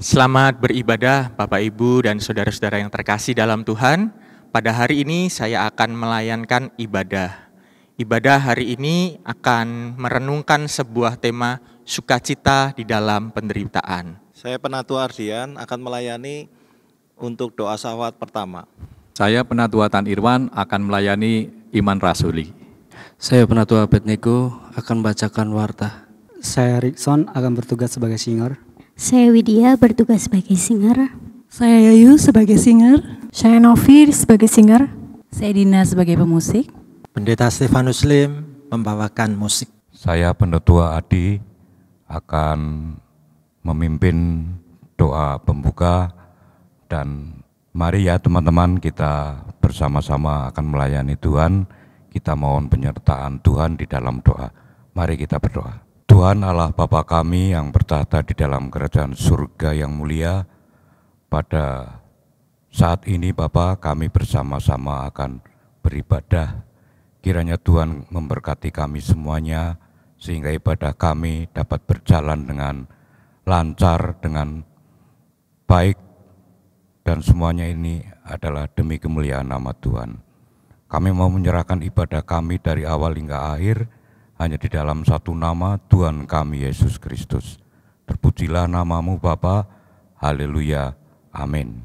Selamat beribadah Bapak Ibu dan saudara-saudara yang terkasih dalam Tuhan. Pada hari ini saya akan melayankan ibadah. Ibadah hari ini akan merenungkan sebuah tema sukacita di dalam penderitaan. Saya Penatu Ardian akan melayani untuk doa syafat pertama. Saya Penatu Tan Irwan akan melayani iman rasuli. Saya Penatu Abednego akan membacakan warta. Saya Rikson akan bertugas sebagai singer. Saya Widya bertugas sebagai singer. Saya Yayu sebagai singer. Saya Novir sebagai singer. Saya Dina sebagai pemusik. Pendeta Stefanus Lim membawakan musik. Saya Pendotua Adi akan memimpin doa pembuka, dan mari ya teman-teman, kita bersama-sama akan melayani Tuhan. Kita mohon penyertaan Tuhan di dalam doa. Mari kita berdoa. Tuhan Allah Bapa kami yang bertahta di dalam kerajaan surga yang mulia, pada saat ini Bapa kami bersama-sama akan beribadah. Kiranya Tuhan memberkati kami semuanya, sehingga ibadah kami dapat berjalan dengan lancar, dengan baik, dan semuanya ini adalah demi kemuliaan nama Tuhan. Kami mau menyerahkan ibadah kami dari awal hingga akhir hanya di dalam satu nama, Tuhan kami Yesus Kristus. Terpujilah namamu Bapa, haleluya, amin.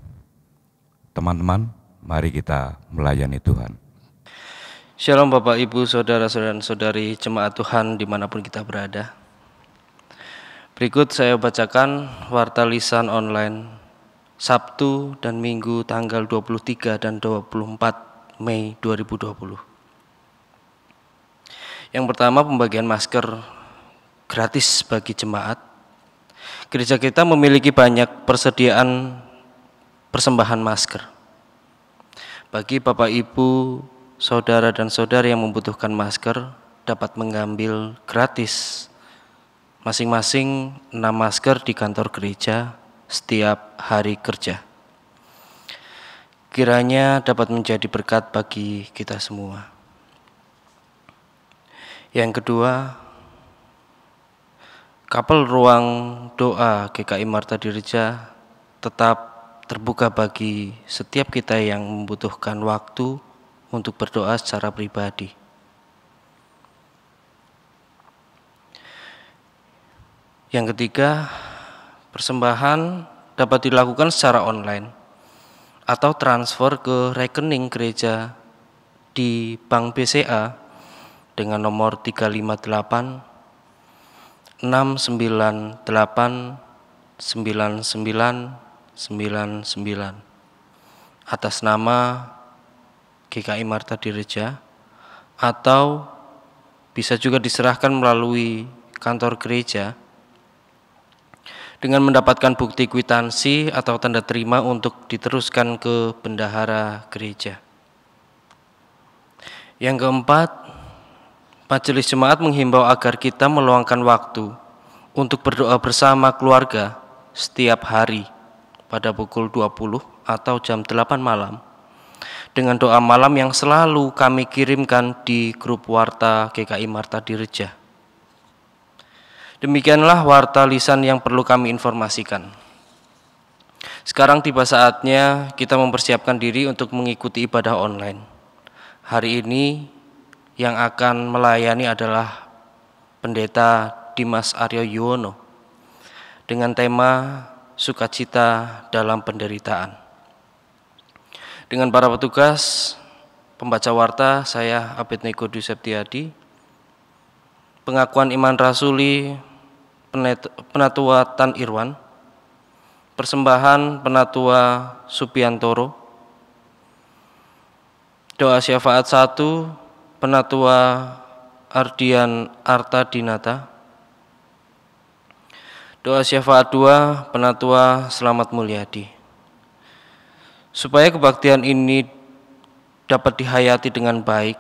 Teman-teman, mari kita melayani Tuhan. Shalom Bapak Ibu, Saudara-saudara dan Saudari Jemaat Tuhan dimanapun kita berada. Berikut saya bacakan warta lisan online Sabtu dan Minggu tanggal 23 dan 24 Mei 2020. Yang pertama, pembagian masker gratis bagi jemaat. Gereja kita memiliki banyak persediaan persembahan masker. Bagi Bapak Ibu, saudara dan saudari yang membutuhkan masker dapat mengambil gratis masing-masing 6 masker di kantor gereja setiap hari kerja. Kiranya dapat menjadi berkat bagi kita semua. Yang kedua, kapel ruang doa GKI Marta Dirja tetap terbuka bagi setiap kita yang membutuhkan waktu untuk berdoa secara pribadi. Yang ketiga, persembahan dapat dilakukan secara online atau transfer ke rekening gereja di Bank BCA dengan nomor 358 698 9999 atas nama GKI Marta Dirja, atau bisa juga diserahkan melalui kantor gereja dengan mendapatkan bukti kwitansi atau tanda terima untuk diteruskan ke bendahara gereja. Yang keempat, Majelis Jemaat menghimbau agar kita meluangkan waktu untuk berdoa bersama keluarga setiap hari pada pukul 20 atau jam 8 malam dengan doa malam yang selalu kami kirimkan di grup warta GKI Marta Dirja. Demikianlah warta lisan yang perlu kami informasikan. Sekarang tiba saatnya kita mempersiapkan diri untuk mengikuti ibadah online. Hari ini yang akan melayani adalah Pendeta Dimas Aryo Yuwono dengan tema sukacita dalam penderitaan. Dengan para petugas, pembaca warta, saya Abednego Septiadi, pengakuan iman rasuli Penatua Tan Irwan, persembahan Penatua Subiantoro, doa syafaat 1 Penatua Ardian Arta Dinata, doa syafaat 2 Penatua Selamat Mulyadi. Supaya kebaktian ini dapat dihayati dengan baik,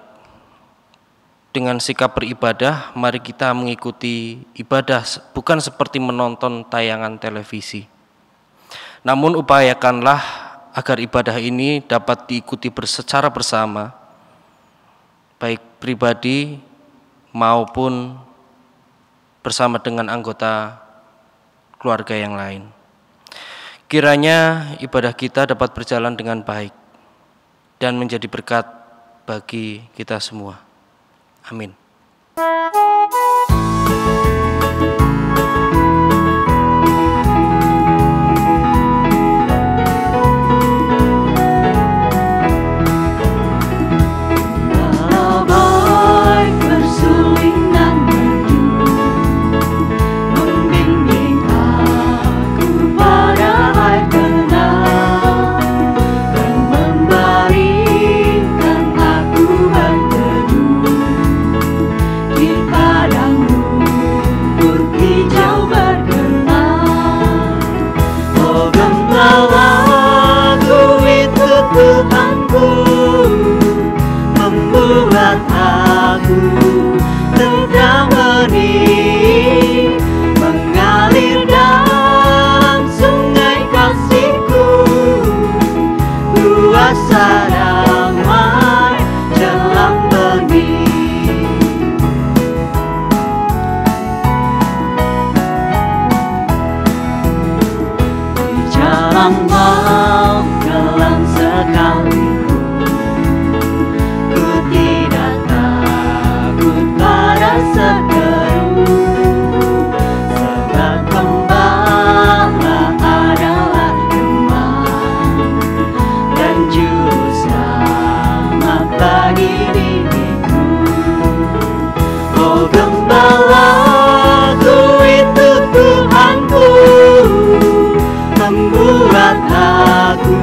dengan sikap beribadah, mari kita mengikuti ibadah bukan seperti menonton tayangan televisi. Namun upayakanlah agar ibadah ini dapat diikuti secara bersama, baik pribadi maupun bersama dengan anggota keluarga yang lain. Kiranya ibadah kita dapat berjalan dengan baik dan menjadi berkat bagi kita semua. Amin. Membuat aku tentram benih, mengalir dalam sungai kasih-Ku, kuasa damai jelang benih. Di jalan maut gelap sekali, seteru, sebab Gembala adalah teman dan juru selamat bagi diriku. Oh Gembalaku itu Tuhanku, membuat aku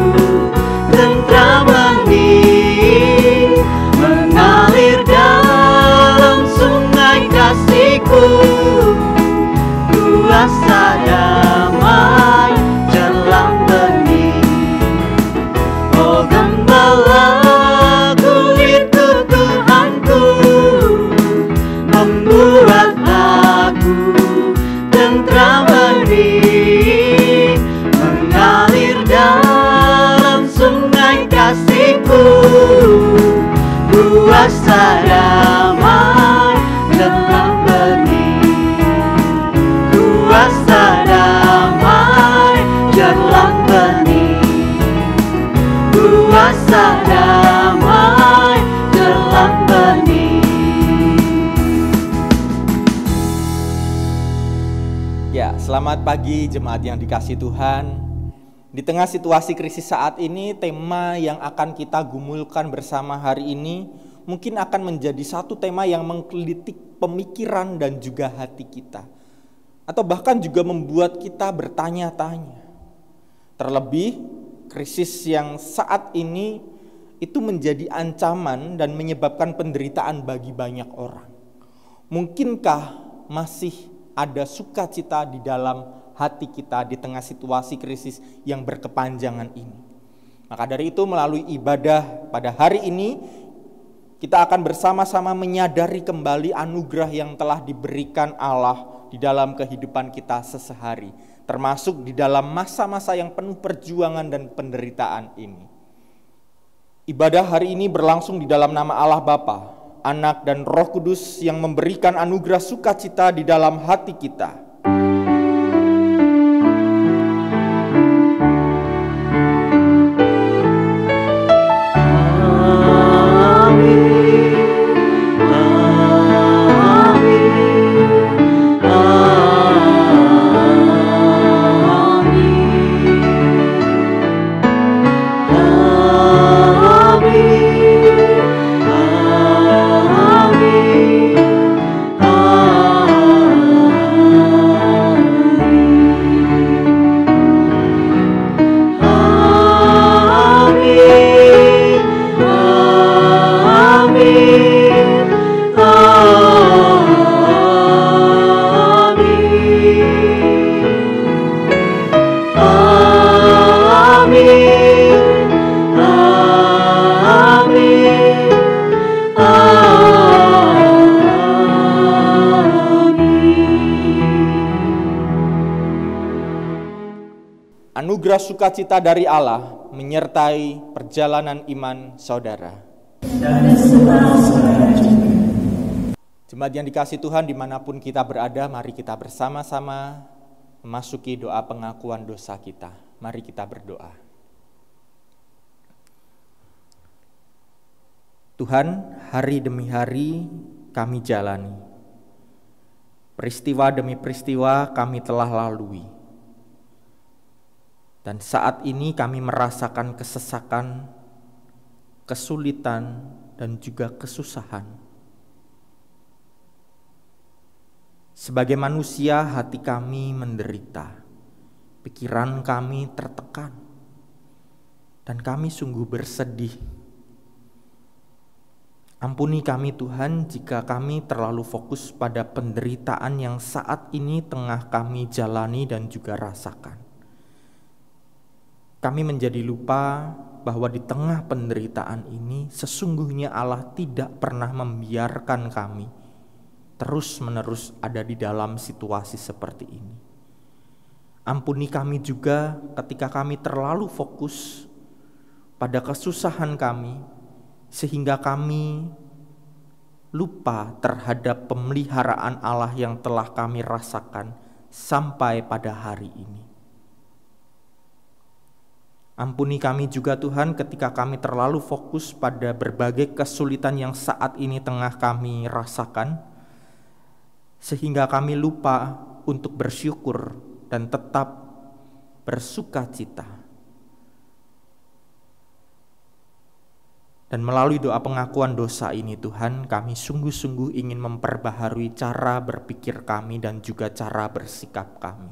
tentram benih, mengalir dalam sungai kasih-Ku, kuasa damai jelang benih. Oh Gembalaku itu Tuhanku, membuat aku tentram benih, mengalir dalam sungai kasih-Ku, kuasa damai jelang benih, kuasa damai jelang benih, kuasa damai jelang benih. Ya, selamat pagi jemaat yang dikasihi Tuhan. Di tengah situasi krisis saat ini, tema yang akan kita gumulkan bersama hari ini mungkin akan menjadi satu tema yang menggelitik pemikiran dan juga hati kita. Atau bahkan juga membuat kita bertanya-tanya. Terlebih, krisis yang saat ini itu menjadi ancaman dan menyebabkan penderitaan bagi banyak orang. Mungkinkah masih ada sukacita di dalam hati kita di tengah situasi krisis yang berkepanjangan ini? Maka dari itu melalui ibadah pada hari ini kita akan bersama-sama menyadari kembali anugerah yang telah diberikan Allah di dalam kehidupan kita sehari-hari, termasuk di dalam masa-masa yang penuh perjuangan dan penderitaan ini. Ibadah hari ini berlangsung di dalam nama Allah Bapa, Anak dan Roh Kudus yang memberikan anugerah sukacita di dalam hati kita. Anugerah sukacita dari Allah menyertai perjalanan iman saudara. Jemaat yang dikasihi Tuhan, dimanapun kita berada, mari kita bersama-sama memasuki doa pengakuan dosa kita. Mari kita berdoa. Tuhan, hari demi hari kami jalani. Peristiwa demi peristiwa kami telah lalui. Dan saat ini kami merasakan kesesakan, kesulitan, dan juga kesusahan. Sebagai manusia, hati kami menderita. Pikiran kami tertekan, dan kami sungguh bersedih. Ampuni kami Tuhan jika kami terlalu fokus pada penderitaan yang saat ini tengah kami jalani dan juga rasakan. Kami menjadi lupa bahwa di tengah penderitaan ini sesungguhnya Allah tidak pernah membiarkan kami terus-menerus ada di dalam situasi seperti ini. Ampuni kami juga ketika kami terlalu fokus pada kesusahan kami, sehingga kami lupa terhadap pemeliharaan Allah yang telah kami rasakan sampai pada hari ini. Ampuni kami juga Tuhan ketika kami terlalu fokus pada berbagai kesulitan yang saat ini tengah kami rasakan, sehingga kami lupa untuk bersyukur dan tetap bersuka cita. Dan melalui doa pengakuan dosa ini Tuhan, kami sungguh-sungguh ingin memperbaharui cara berpikir kami dan juga cara bersikap kami.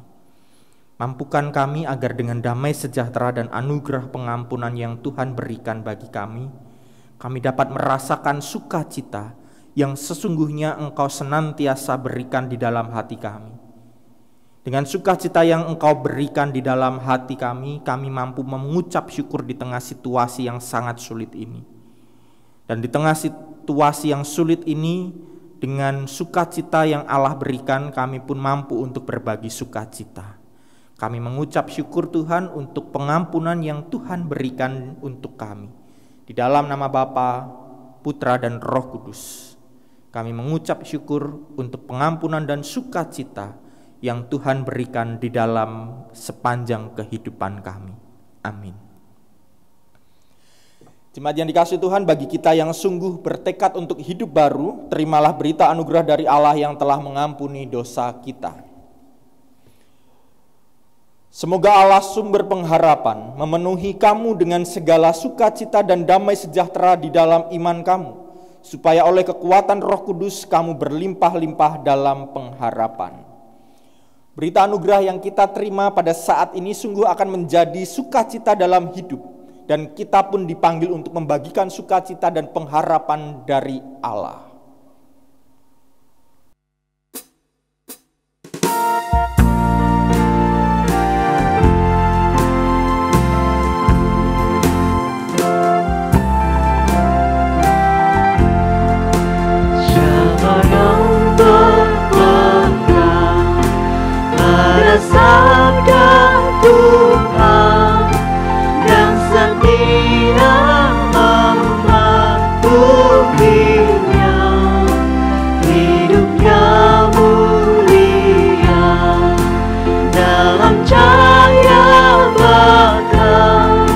Mampukan kami agar dengan damai sejahtera dan anugerah pengampunan yang Tuhan berikan bagi kami dapat merasakan sukacita yang sesungguhnya Engkau senantiasa berikan di dalam hati kami. Dengan sukacita yang Engkau berikan di dalam hati kami mampu mengucap syukur di tengah situasi yang sangat sulit ini. Dan di tengah situasi yang sulit ini, dengan sukacita yang Allah berikan, kami pun mampu untuk berbagi sukacita. Kami mengucap syukur Tuhan untuk pengampunan yang Tuhan berikan untuk kami. Di dalam nama Bapa, Putra, dan Roh Kudus, kami mengucap syukur untuk pengampunan dan sukacita yang Tuhan berikan di dalam sepanjang kehidupan kami. Amin. Jemaat yang dikasihi Tuhan, bagi kita yang sungguh bertekad untuk hidup baru, terimalah berita anugerah dari Allah yang telah mengampuni dosa kita. Semoga Allah sumber pengharapan memenuhi kamu dengan segala sukacita dan damai sejahtera di dalam iman kamu, supaya oleh kekuatan Roh Kudus kamu berlimpah-limpah dalam pengharapan. Berita anugerah yang kita terima pada saat ini sungguh akan menjadi sukacita dalam hidup, dan kita pun dipanggil untuk membagikan sukacita dan pengharapan dari Allah. Sabda Tuhan yang setia mematuhinya, hidupnya mulia dalam cahaya bakal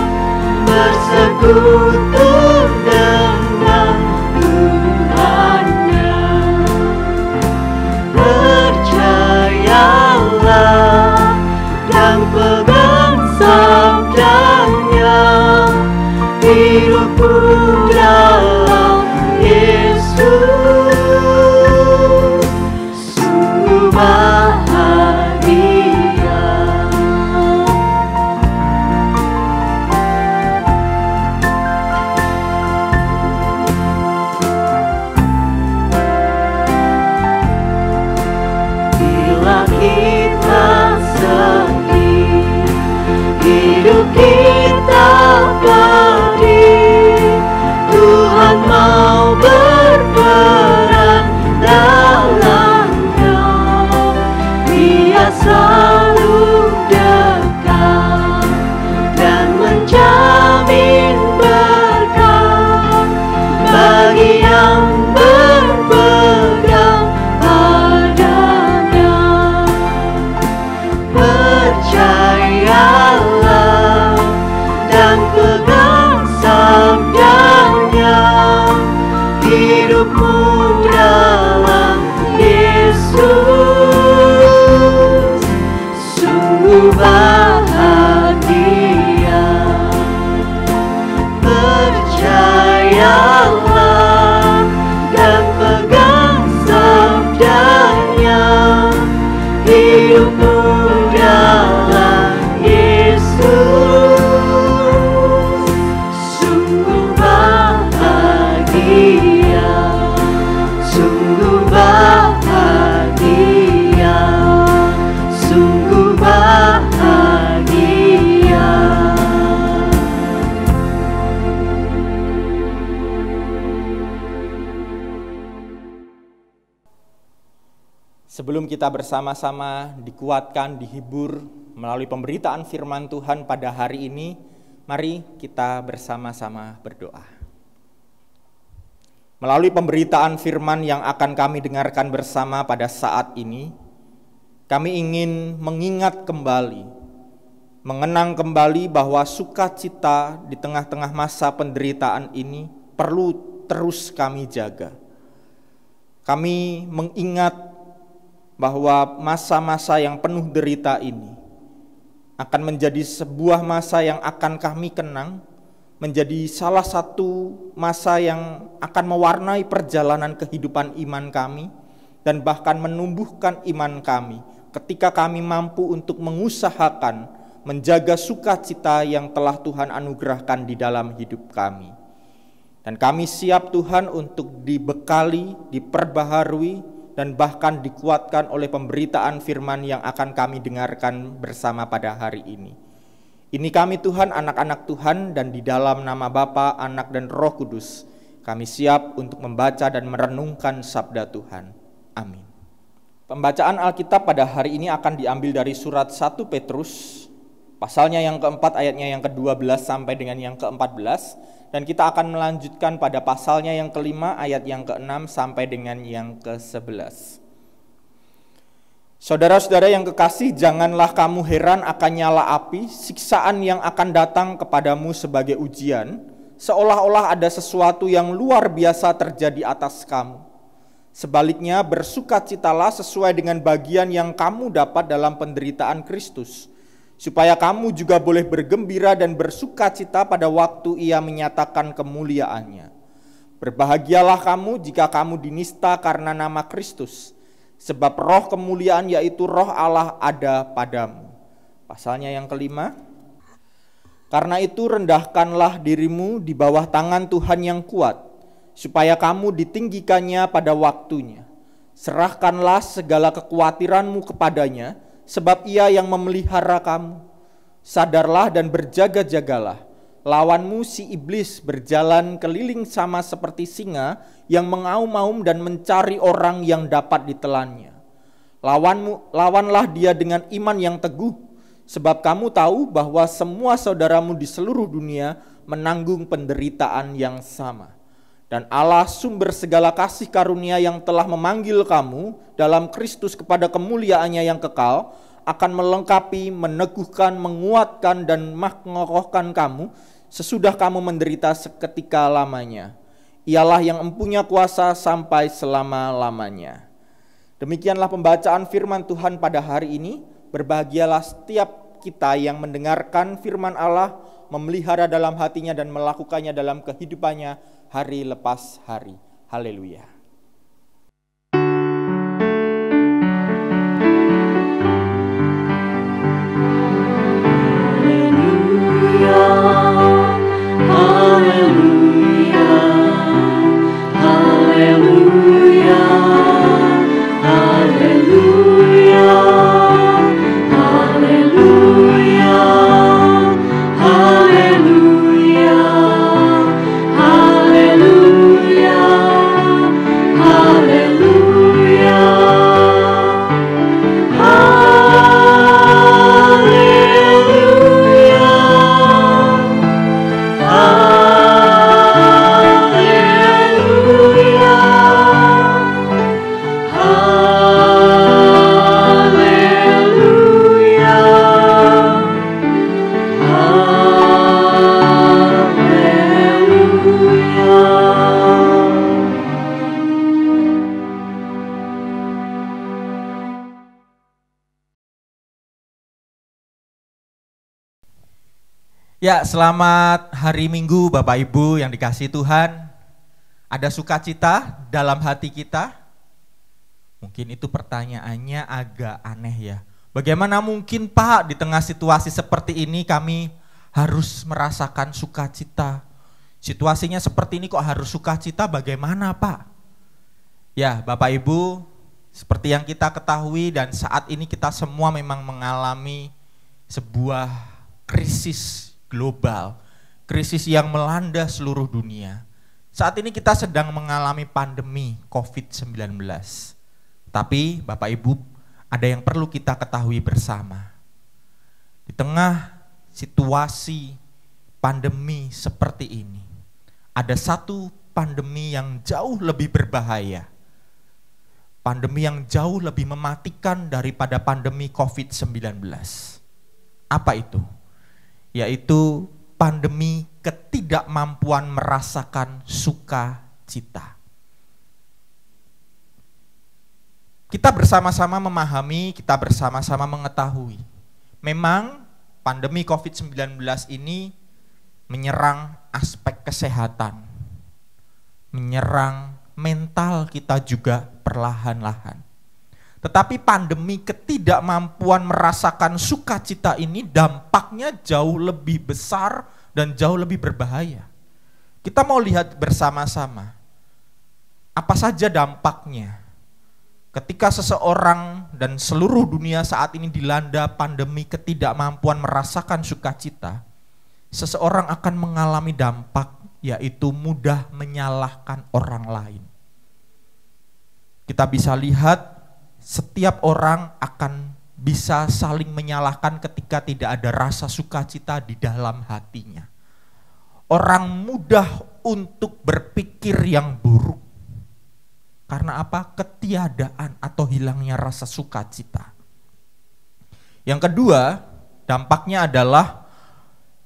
bersekutu dengan Tuhannya. Percayalah dan pegang sabdanya, hidupku dalam Yesus, sungguh bahagia. Bila kita sedih, hidup kita pedih, Tuhan mau berperan dalamnya. Dia selalu dekat dan menjamin berkat bagi yang berpegang padanya. Percayalah sungguh bahagia. Percayalah dan pegang sabdanya, hidupmu dalam Yesus sungguh bahagia, sungguh bahagia, sungguh bahagia. Sebelum kita bersama-sama dikuatkan, dihibur melalui pemberitaan firman Tuhan pada hari ini, mari kita bersama-sama berdoa. Melalui pemberitaan firman yang akan kami dengarkan bersama pada saat ini, kami ingin mengingat kembali, mengenang kembali bahwa sukacita di tengah-tengah masa penderitaan ini perlu terus kami jaga. Kami mengingat bahwa masa-masa yang penuh derita ini akan menjadi sebuah masa yang akan kami kenang, menjadi salah satu masa yang akan mewarnai perjalanan kehidupan iman kami dan bahkan menumbuhkan iman kami ketika kami mampu untuk mengusahakan menjaga sukacita yang telah Tuhan anugerahkan di dalam hidup kami. Dan kami siap Tuhan untuk dibekali, diperbaharui, dan bahkan dikuatkan oleh pemberitaan firman yang akan kami dengarkan bersama pada hari ini. Ini kami Tuhan, anak-anak Tuhan, dan di dalam nama Bapa, Anak, dan Roh Kudus, kami siap untuk membaca dan merenungkan sabda Tuhan. Amin. Pembacaan Alkitab pada hari ini akan diambil dari surat 1 Petrus, pasalnya yang keempat, ayatnya yang ke-12 sampai dengan yang ke-14, dan kita akan melanjutkan pada pasalnya yang kelima, ayat yang ke-6 sampai dengan yang ke-11. Saudara-saudara yang kekasih, janganlah kamu heran akan nyala api, siksaan yang akan datang kepadamu sebagai ujian, seolah-olah ada sesuatu yang luar biasa terjadi atas kamu. Sebaliknya, bersukacitalah sesuai dengan bagian yang kamu dapat dalam penderitaan Kristus, supaya kamu juga boleh bergembira dan bersukacita pada waktu Ia menyatakan kemuliaannya. Berbahagialah kamu jika kamu dinista karena nama Kristus, sebab roh kemuliaan yaitu roh Allah ada padamu. Pasalnya yang kelima, karena itu rendahkanlah dirimu di bawah tangan Tuhan yang kuat, supaya kamu ditinggikannya pada waktunya. Serahkanlah segala kekhawatiranmu kepadanya, sebab Ia yang memelihara kamu. Sadarlah dan berjaga-jagalah. Lawanmu si iblis berjalan keliling sama seperti singa yang mengaum-aum dan mencari orang yang dapat ditelannya. Lawanlah dia dengan iman yang teguh, sebab kamu tahu bahwa semua saudaramu di seluruh dunia menanggung penderitaan yang sama. Dan Allah sumber segala kasih karunia yang telah memanggil kamu dalam Kristus kepada kemuliaannya yang kekal, akan melengkapi, meneguhkan, menguatkan, dan mengokohkan kamu sesudah kamu menderita seketika lamanya. Ialah yang empunya kuasa sampai selama-lamanya. Demikianlah pembacaan firman Tuhan pada hari ini. Berbahagialah setiap kita yang mendengarkan firman Allah, memelihara dalam hatinya dan melakukannya dalam kehidupannya hari lepas hari. Haleluya. Ya, selamat hari Minggu Bapak Ibu yang dikasihi Tuhan. Ada sukacita dalam hati kita? Mungkin itu pertanyaannya agak aneh ya. Bagaimana mungkin Pak di tengah situasi seperti ini kami harus merasakan sukacita? Situasinya seperti ini kok harus sukacita, bagaimana Pak? Ya Bapak Ibu, seperti yang kita ketahui dan saat ini kita semua memang mengalami sebuah krisis global, krisis yang melanda seluruh dunia. Saat ini kita sedang mengalami pandemi COVID-19. Tapi Bapak Ibu, ada yang perlu kita ketahui bersama. Di tengah situasi pandemi seperti ini, ada satu pandemi yang jauh lebih berbahaya. Pandemi yang jauh lebih mematikan daripada pandemi COVID-19. Apa itu? Yaitu pandemi ketidakmampuan merasakan sukacita. Kita bersama-sama memahami, kita bersama-sama mengetahui. Memang pandemi COVID-19 ini menyerang aspek kesehatan, menyerang mental kita juga perlahan-lahan. Tetapi pandemi ketidakmampuan merasakan sukacita ini dampaknya jauh lebih besar dan jauh lebih berbahaya. Kita mau lihat bersama-sama apa saja dampaknya ketika seseorang dan seluruh dunia saat ini dilanda pandemi ketidakmampuan merasakan sukacita. Seseorang akan mengalami dampak, yaitu mudah menyalahkan orang lain. Kita bisa lihat setiap orang akan bisa saling menyalahkan ketika tidak ada rasa sukacita di dalam hatinya. Orang mudah untuk berpikir yang buruk. Karena apa? Ketiadaan atau hilangnya rasa sukacita. Yang kedua, dampaknya adalah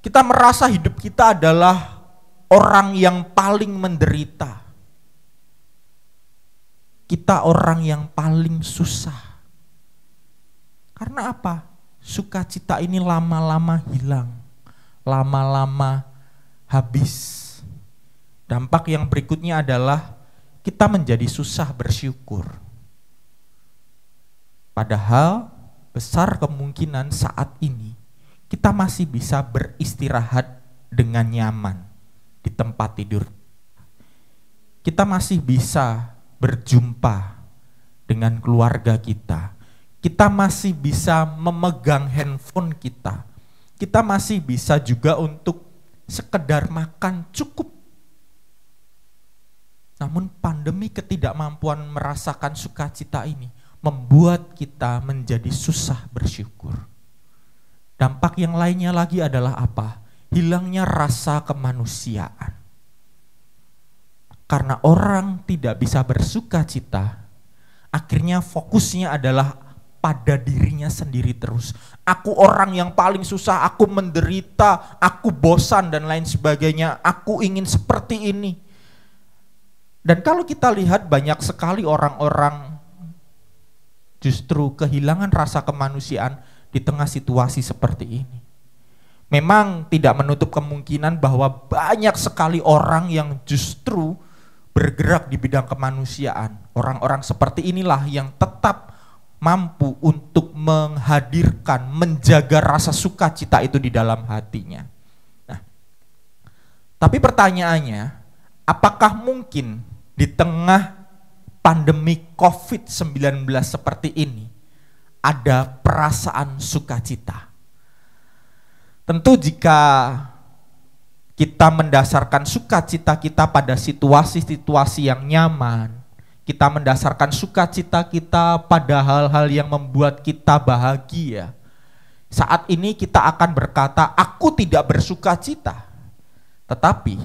kita merasa hidup kita adalah orang yang paling menderita. Kita orang yang paling susah. Karena apa? Sukacita ini lama-lama hilang, lama-lama habis. Dampak yang berikutnya adalah kita menjadi susah bersyukur. Padahal besar kemungkinan saat ini kita masih bisa beristirahat dengan nyaman di tempat tidur. Kita masih bisa berjumpa dengan keluarga kita. Kita masih bisa memegang handphone kita. Kita masih bisa juga untuk sekedar makan cukup. Namun pandemi ketidakmampuan merasakan sukacita ini membuat kita menjadi susah bersyukur. Dampak yang lainnya lagi adalah apa? Hilangnya rasa kemanusiaan. Karena orang tidak bisa bersukacita, akhirnya fokusnya adalah pada dirinya sendiri terus. Aku orang yang paling susah, aku menderita, aku bosan dan lain sebagainya, aku ingin seperti ini. Dan kalau kita lihat banyak sekali orang-orang justru kehilangan rasa kemanusiaan di tengah situasi seperti ini. Memang tidak menutup kemungkinan bahwa banyak sekali orang yang justru bergerak di bidang kemanusiaan. Orang-orang seperti inilah yang tetap mampu untuk menghadirkan, menjaga rasa sukacita itu di dalam hatinya. Nah, tapi pertanyaannya, apakah mungkin di tengah pandemi COVID-19 seperti ini ada perasaan sukacita? Tentu jika kita mendasarkan sukacita kita pada situasi-situasi yang nyaman, kita mendasarkan sukacita kita pada hal-hal yang membuat kita bahagia, saat ini kita akan berkata, aku tidak bersukacita. Tetapi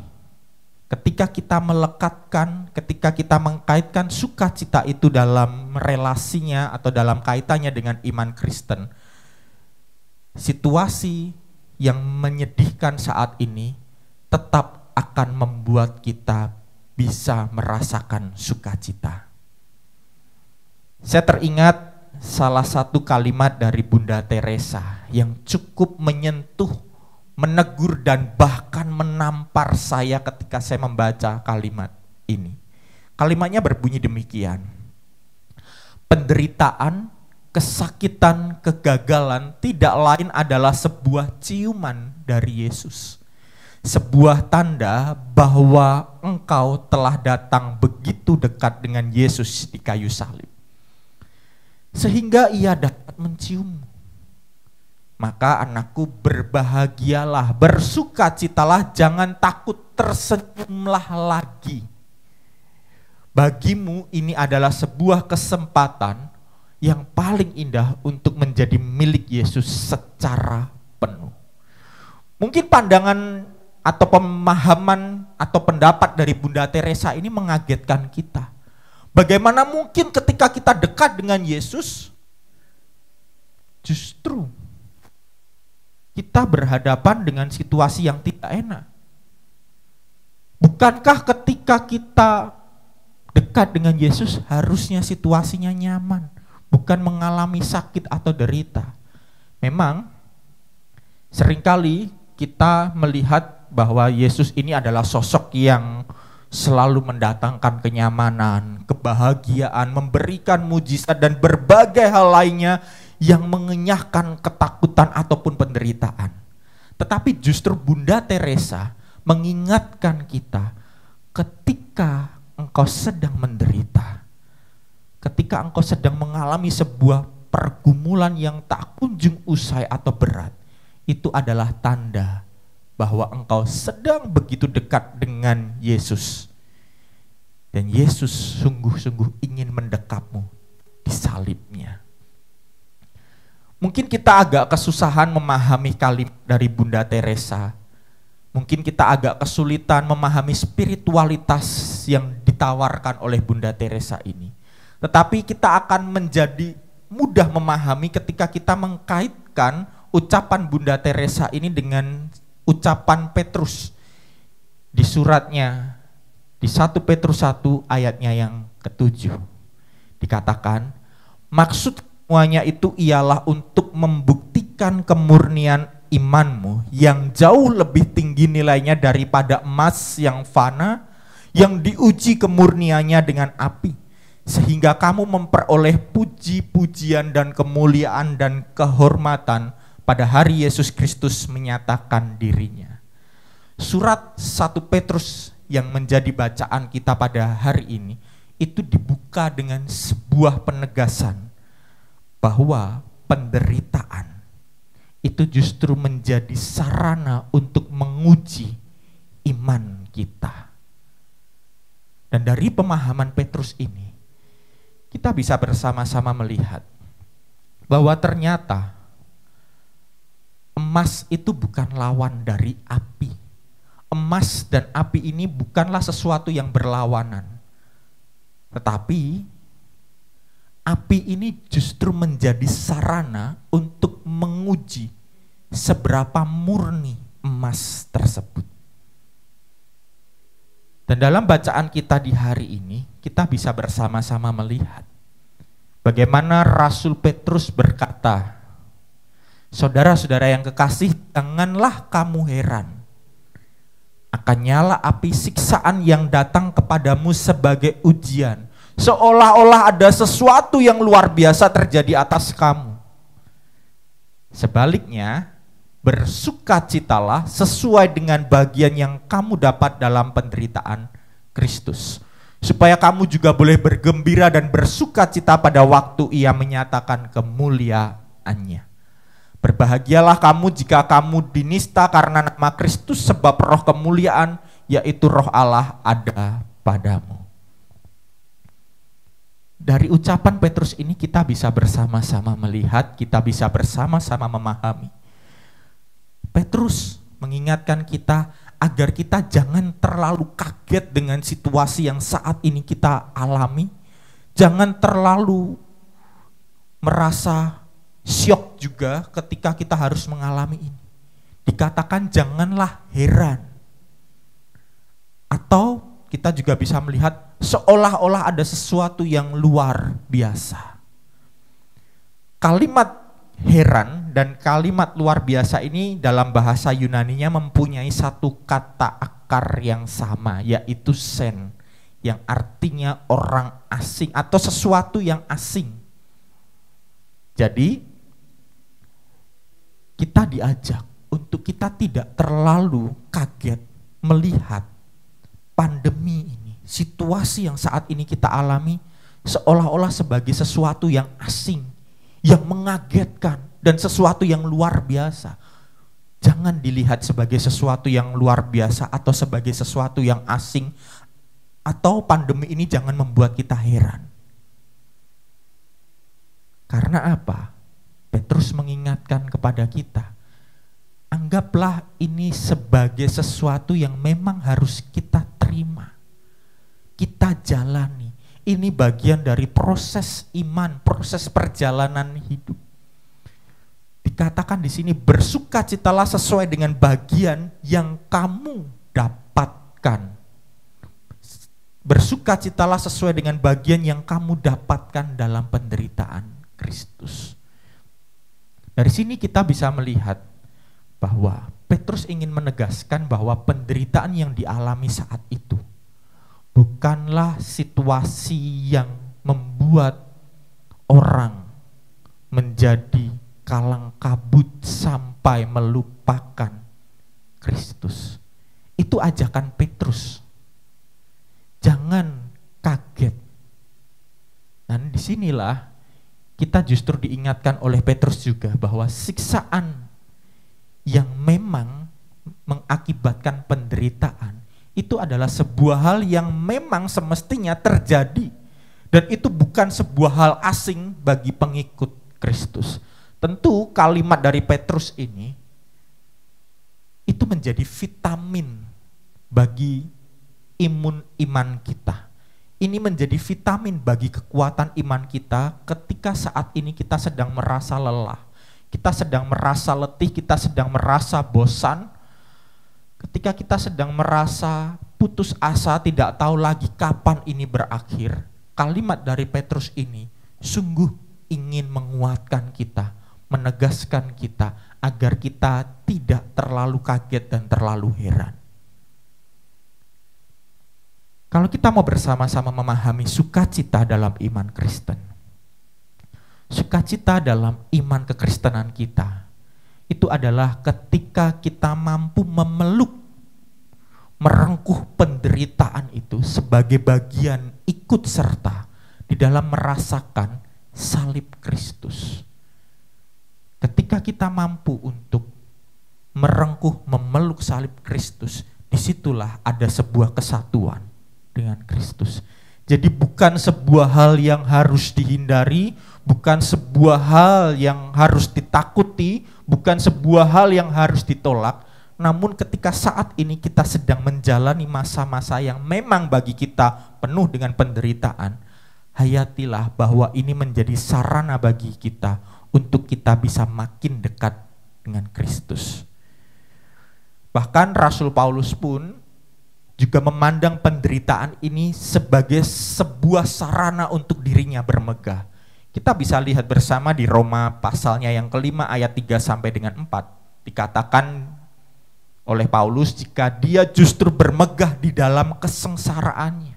ketika kita melekatkan, ketika kita mengkaitkan sukacita itu dalam relasinya atau dalam kaitannya dengan iman Kristen, situasi yang menyedihkan saat ini tetap akan membuat kita bisa merasakan sukacita. Saya teringat salah satu kalimat dari Bunda Teresa yang cukup menyentuh menegur dan bahkan menampar saya ketika saya membaca kalimat ini. Kalimatnya berbunyi demikian. Penderitaan, kesakitan, kegagalan tidak lain adalah sebuah ciuman dari Yesus. Sebuah tanda bahwa engkau telah datang begitu dekat dengan Yesus di kayu salib. Sehingga ia dapat menciummu. Maka anakku, berbahagialah, bersukacitalah, jangan takut, tersenyumlah lagi. Bagimu ini adalah sebuah kesempatan yang paling indah untuk menjadi milik Yesus secara penuh. Mungkin pandangan atau pemahaman atau pendapat dari Bunda Teresa ini mengagetkan kita. Bagaimana mungkin ketika kita dekat dengan Yesus, justru kita berhadapan dengan situasi yang tidak enak. Bukankah ketika kita dekat dengan Yesus harusnya situasinya nyaman, bukan mengalami sakit atau derita? Memang seringkali kita melihat bahwa Yesus ini adalah sosok yang selalu mendatangkan kenyamanan, kebahagiaan, memberikan mujizat dan berbagai hal lainnya yang mengenyahkan ketakutan ataupun penderitaan. Tetapi justru Bunda Teresa mengingatkan kita, ketika engkau sedang menderita, ketika engkau sedang mengalami sebuah pergumulan yang tak kunjung usai atau berat, itu adalah tanda bahwa engkau sedang begitu dekat dengan Yesus. Dan Yesus sungguh-sungguh ingin mendekapmu di salibnya. Mungkin kita agak kesusahan memahami kalimat dari Bunda Teresa. Mungkin kita agak kesulitan memahami spiritualitas yang ditawarkan oleh Bunda Teresa ini. Tetapi kita akan menjadi mudah memahami ketika kita mengkaitkan ucapan Bunda Teresa ini dengan ucapan Petrus di suratnya, di 1 Petrus 1 ayatnya yang ke-7. Dikatakan, maksud semuanya itu ialah untuk membuktikan kemurnian imanmu yang jauh lebih tinggi nilainya daripada emas yang fana, yang diuji kemurniannya dengan api, sehingga kamu memperoleh puji-pujian dan kemuliaan dan kehormatan pada hari Yesus Kristus menyatakan dirinya. Surat 1 Petrus yang menjadi bacaan kita pada hari ini, itu dibuka dengan sebuah penegasan bahwa penderitaan itu justru menjadi sarana untuk menguji iman kita. Dan dari pemahaman Petrus ini, kita bisa bersama-sama melihat bahwa ternyata emas itu bukan lawan dari api. Emas dan api ini bukanlah sesuatu yang berlawanan. Tetapi api ini justru menjadi sarana untuk menguji seberapa murni emas tersebut. Dan dalam bacaan kita di hari ini, kita bisa bersama-sama melihat bagaimana Rasul Petrus berkata, saudara-saudara yang kekasih, janganlah kamu heran akan nyala api siksaan yang datang kepadamu sebagai ujian, seolah-olah ada sesuatu yang luar biasa terjadi atas kamu. Sebaliknya, bersukacitalah sesuai dengan bagian yang kamu dapat dalam penderitaan Kristus, supaya kamu juga boleh bergembira dan bersukacita pada waktu Ia menyatakan kemuliaannya. Berbahagialah kamu jika kamu dinista karena nama Kristus, sebab roh kemuliaan, yaitu roh Allah, ada padamu. Dari ucapan Petrus ini kita bisa bersama-sama melihat, kita bisa bersama-sama memahami. Petrus mengingatkan kita agar kita jangan terlalu kaget dengan situasi yang saat ini kita alami. Jangan terlalu merasa syok juga ketika kita harus mengalami ini. Dikatakan janganlah heran. Atau kita juga bisa melihat seolah-olah ada sesuatu yang luar biasa. Kalimat heran, dan kalimat luar biasa ini dalam bahasa Yunaninya mempunyai satu kata akar yang sama, yaitu sen, yang artinya orang asing atau sesuatu yang asing. Jadi kita diajak untuk kita tidak terlalu kaget melihat pandemi ini, situasi yang saat ini kita alami seolah-olah sebagai sesuatu yang asing, yang mengagetkan, dan sesuatu yang luar biasa. Jangan dilihat sebagai sesuatu yang luar biasa atau sebagai sesuatu yang asing, atau pandemi ini jangan membuat kita heran. Karena apa? Petrus mengingatkan kepada kita, anggaplah ini sebagai sesuatu yang memang harus kita terima, kita jalani. Ini bagian dari proses iman, proses perjalanan hidup. Dikatakan di sini, bersukacitalah sesuai dengan bagian yang kamu dapatkan. Bersukacitalah sesuai dengan bagian yang kamu dapatkan dalam penderitaan Kristus. Dari sini kita bisa melihat bahwa Petrus ingin menegaskan bahwa penderitaan yang dialami saat itu bukanlah situasi yang membuat orang menjadi kalang kabut sampai melupakan Kristus. Itu ajakan Petrus. Jangan kaget. Dan disinilah kita justru diingatkan oleh Petrus juga bahwa siksaan yang memang mengakibatkan penderitaan itu adalah sebuah hal yang memang semestinya terjadi, dan itu bukan sebuah hal asing bagi pengikut Kristus. Tentu kalimat dari Petrus ini itu menjadi vitamin bagi iman kita. Ini menjadi vitamin bagi kekuatan iman kita ketika saat ini kita sedang merasa lelah, kita sedang merasa letih, kita sedang merasa bosan, ketika kita sedang merasa putus asa, tidak tahu lagi kapan ini berakhir. Kalimat dari Petrus ini sungguh ingin menguatkan kita, menegaskan kita agar kita tidak terlalu kaget dan terlalu heran. Kalau kita mau bersama-sama memahami sukacita dalam iman Kristen, sukacita dalam iman kekristenan kita, itu adalah ketika kita mampu memeluk, merengkuh penderitaan itu sebagai bagian ikut serta di dalam merasakan salib Kristus. Ketika kita mampu untuk merengkuh, memeluk salib Kristus, disitulah ada sebuah kesatuan dengan Kristus. Jadi bukan sebuah hal yang harus dihindari, bukan sebuah hal yang harus ditakuti, bukan sebuah hal yang harus ditolak. Namun ketika saat ini kita sedang menjalani masa-masa yang memang bagi kita penuh dengan penderitaan, hayatilah bahwa ini menjadi sarana bagi kita untuk kita bisa makin dekat dengan Kristus. Bahkan Rasul Paulus pun juga memandang penderitaan ini sebagai sebuah sarana untuk dirinya bermegah. Kita bisa lihat bersama di Roma pasalnya yang kelima ayat 3 sampai dengan 4. Dikatakan oleh Paulus jika dia justru bermegah di dalam kesengsaraannya.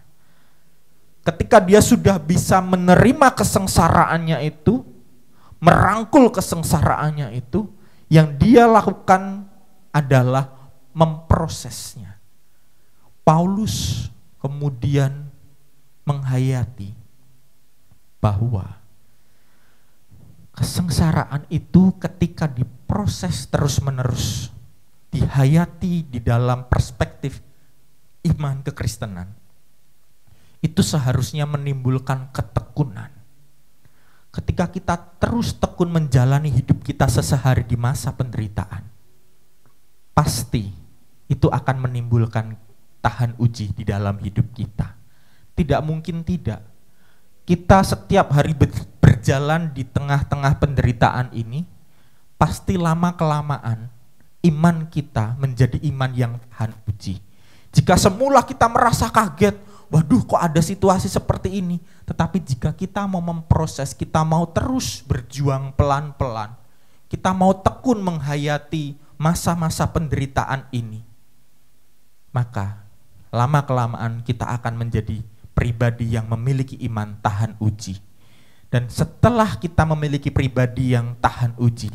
Ketika dia sudah bisa menerima kesengsaraannya itu, merangkul kesengsaraannya itu, yang dia lakukan adalah memprosesnya. Paulus kemudian menghayati bahwa kesengsaraan itu ketika diproses terus-menerus, dihayati di dalam perspektif iman kekristenan, itu seharusnya menimbulkan ketekunan. Ketika kita terus tekun menjalani hidup kita sesehari di masa penderitaan, pasti itu akan menimbulkan tahan uji di dalam hidup kita. Tidak mungkin tidak. Kita setiap hari berjalan di tengah-tengah penderitaan ini, pasti lama-kelamaan iman kita menjadi iman yang tahan uji. Jika semula kita merasa kaget, waduh kok ada situasi seperti ini. Tetapi jika kita mau memproses, kita mau terus berjuang pelan-pelan, kita mau tekun menghayati masa-masa penderitaan ini, maka lama-kelamaan kita akan menjadi pribadi yang memiliki iman tahan uji. Dan setelah kita memiliki pribadi yang tahan uji,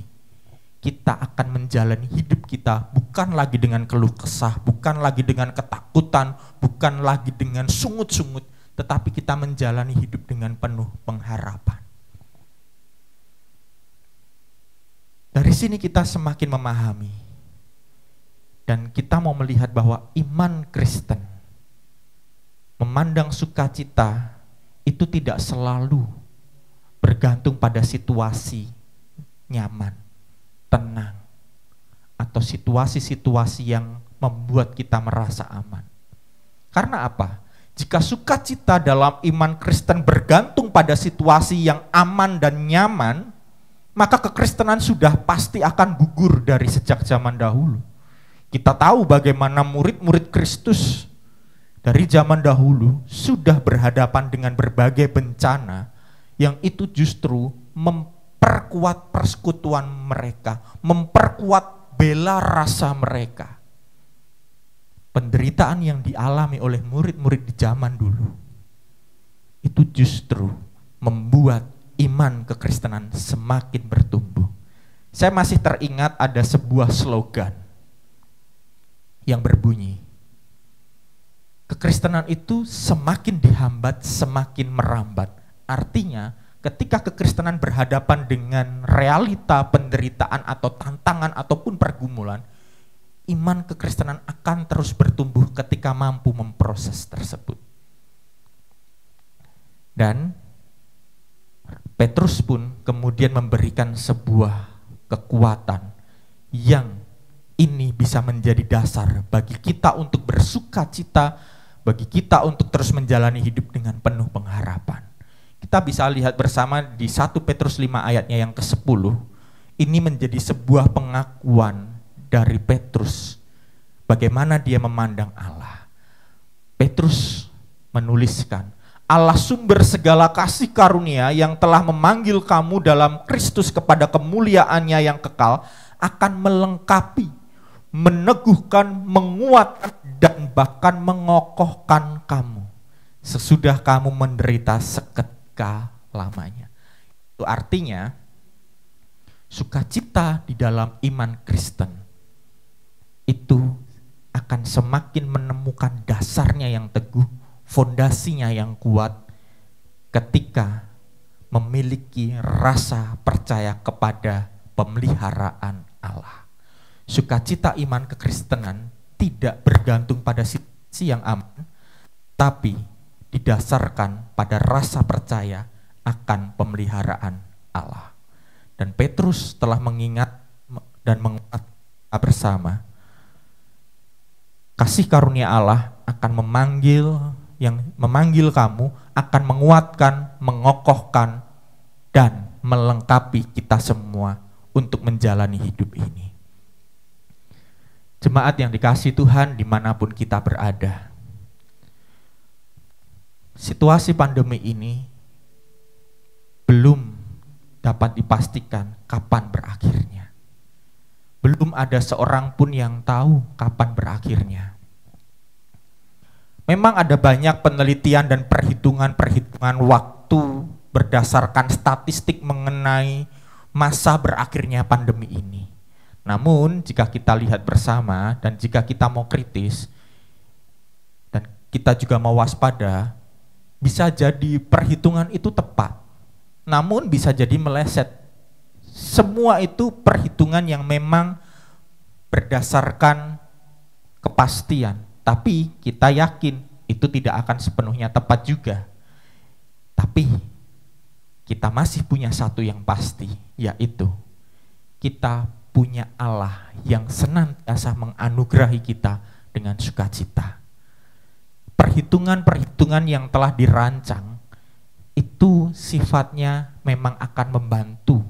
kita akan menjalani hidup kita bukan lagi dengan keluh kesah, bukan lagi dengan ketakutan, bukan lagi dengan sungut-sungut, tetapi kita menjalani hidup dengan penuh pengharapan. Dari sini kita semakin memahami dan kita mau melihat bahwa iman Kristen memandang sukacita itu tidak selalu bergantung pada situasi nyaman, tenang, atau situasi-situasi yang membuat kita merasa aman. Karena apa? Jika sukacita dalam iman Kristen bergantung pada situasi yang aman dan nyaman, maka kekristenan sudah pasti akan gugur dari sejak zaman dahulu. Kita tahu bagaimana murid-murid Kristus dari zaman dahulu sudah berhadapan dengan berbagai bencana yang itu justru memperkuat persekutuan mereka, memperkuat bela rasa mereka. Penderitaan yang dialami oleh murid-murid di zaman dulu itu justru membuat iman kekristenan semakin bertumbuh. Saya masih teringat ada sebuah slogan yang berbunyi, kekristenan itu semakin dihambat, semakin merambat. Artinya, ketika kekristenan berhadapan dengan realita penderitaan atau tantangan ataupun pergumulan, iman kekristenan akan terus bertumbuh ketika mampu memproses tersebut. Dan Petrus pun kemudian memberikan sebuah kekuatan yang ini bisa menjadi dasar bagi kita untuk bersuka cita, bagi kita untuk terus menjalani hidup dengan penuh pengharapan. Kita bisa lihat bersama di 1 Petrus 5 ayatnya yang ke-10, ini menjadi sebuah pengakuan dari Petrus bagaimana dia memandang Allah. Petrus menuliskan, Allah sumber segala kasih karunia yang telah memanggil kamu dalam Kristus kepada kemuliaannya yang kekal akan melengkapi, meneguhkan, menguatkan, dan bahkan mengokohkan kamu sesudah kamu menderita seketika lamanya. Itu artinya sukacita di dalam iman Kristen itu akan semakin menemukan dasarnya yang teguh, fondasinya yang kuat ketika memiliki rasa percaya kepada pemeliharaan Allah. Sukacita iman kekristenan tidak bergantung pada situasi yang aman, tapi didasarkan pada rasa percaya akan pemeliharaan Allah. Dan Petrus telah mengingat dan menguatkan bersama, kasih karunia Allah akan memanggil kamu, akan menguatkan, mengokohkan, dan melengkapi kita semua untuk menjalani hidup ini. Jemaat yang dikasihi Tuhan dimanapun kita berada, situasi pandemi ini belum dapat dipastikan kapan berakhirnya. Belum ada seorang pun yang tahu kapan berakhirnya. Memang ada banyak penelitian dan perhitungan waktu berdasarkan statistik mengenai masa berakhirnya pandemi ini. Namun jika kita lihat bersama dan jika kita mau kritis dan kita juga mau waspada, bisa jadi perhitungan itu tepat, namun bisa jadi meleset. Semua itu perhitungan yang memang berdasarkan kepastian, tapi kita yakin itu tidak akan sepenuhnya tepat juga. Tapi kita masih punya satu yang pasti, yaitu kita punya Allah yang senantiasa menganugerahi kita dengan sukacita. Perhitungan-perhitungan yang telah dirancang itu sifatnya memang akan membantu